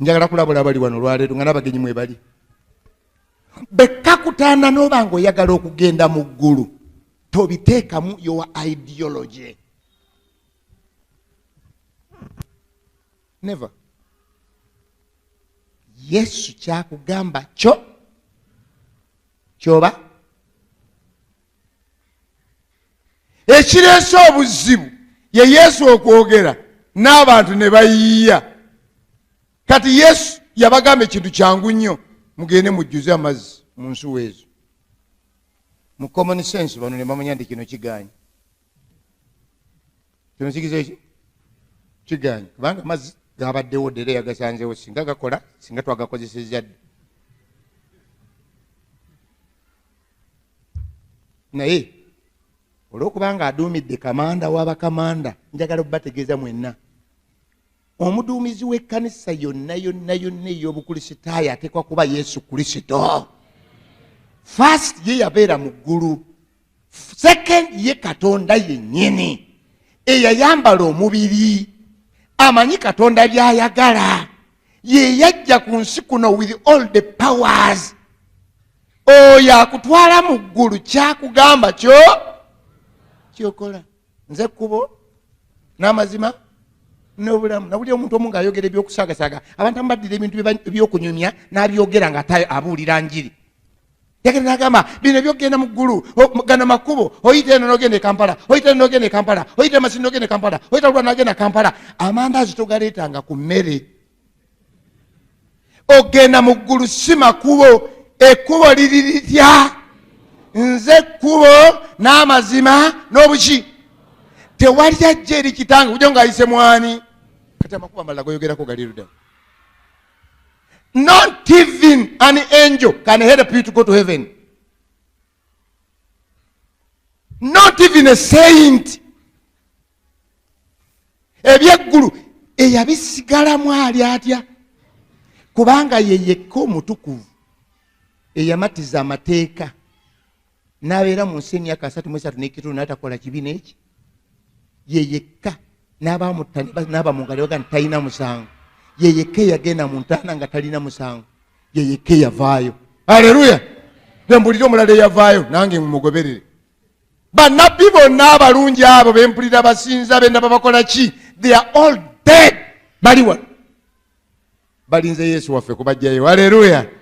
njagala kulabula bali wano lwaleero nga n'abagenyi mwe bali. Bekakutaana n'oba ng'oyagala okugenda mu ggulu tobiteekamu your ideology. Never. Yesu kyakugamba kyo kyoba. Ekireese obuzibu ye Yesu okwogera n'abantu ne bayiiya. Kati Yesu yabagamba ekintu kyangu nnyo, mugende mujjuze amazzi mu nsuwa ezo. Mu common sense bano ne bamanya nti kino kigaanyi. Kino kigize ki? Kigaanyi. Kubanga amazzi gabaddewo ddere yagasanzeewo singa gakola singa twagakozesezza dde. Naye olw'okubanga aduumidde kamanda w'abakamanda njagala okubategeeza mwenna. Omuduumizi w'ekkanisa yonna ey'obukulisitaayo ateekwa kuba Yesu Kristo. First ye yabeera mu ggulu. Second ye Katonda yennyini eyayambala omubiri amanyi Katonda by'ayagala. Ye yajja ku nsi kuno with all the powers. Oyo akutwala mu ggulu kyakugamba kyo kyokola. Nze kkubo n'amazima n'obulamu. Nawulira omuntu omu ng'ayogera ebyokusaagasaaga abantu amubaddira ebintu ebyokunyumya n'abyogera nga abuulira njiri. Yagenda n'agamba bino ebyokugenda mu ggulu gano makubo oyita eno n'ogenda e Kampala oyita eno n'ogenda e Kampala oyita Masini n'ogenda e Kampala oyita Lwa n'ogenda e Kampala. Amandaazi togaleetanga ku mmere. Ogenda mu ggulu si makubo. Ekkubo liri litya? Nze ekkubo n'amazima n'obuki. Tewali ajja eri kitange ujja ng'ayise mwani. Kati amakubo amalala goyogerako gali ludda. Not even an angel can help you to go to heaven. Not even a saint. Ebyeggulu eyabisigalamu ali atya? Kubanga ye yekka omutukuvu eyamatiza amateeka n'abeera mu nsi emyaka 33 n'ekitundu n'atakola kibi n'eki. Ye yekka n'aba mu ngalo nga talina musango. Ye yekka yagenda mu ntaana nga talina musango. Ye yekka yavaayo. Haleluya. Bembulira omulala eyavaayo nange mumugoberere. Bannabbi bonna abalungi abo bempulira basinza benda babakola ki? They are all dead. Bali wano balinze Yesu waffe kubajjayo. Haleluya.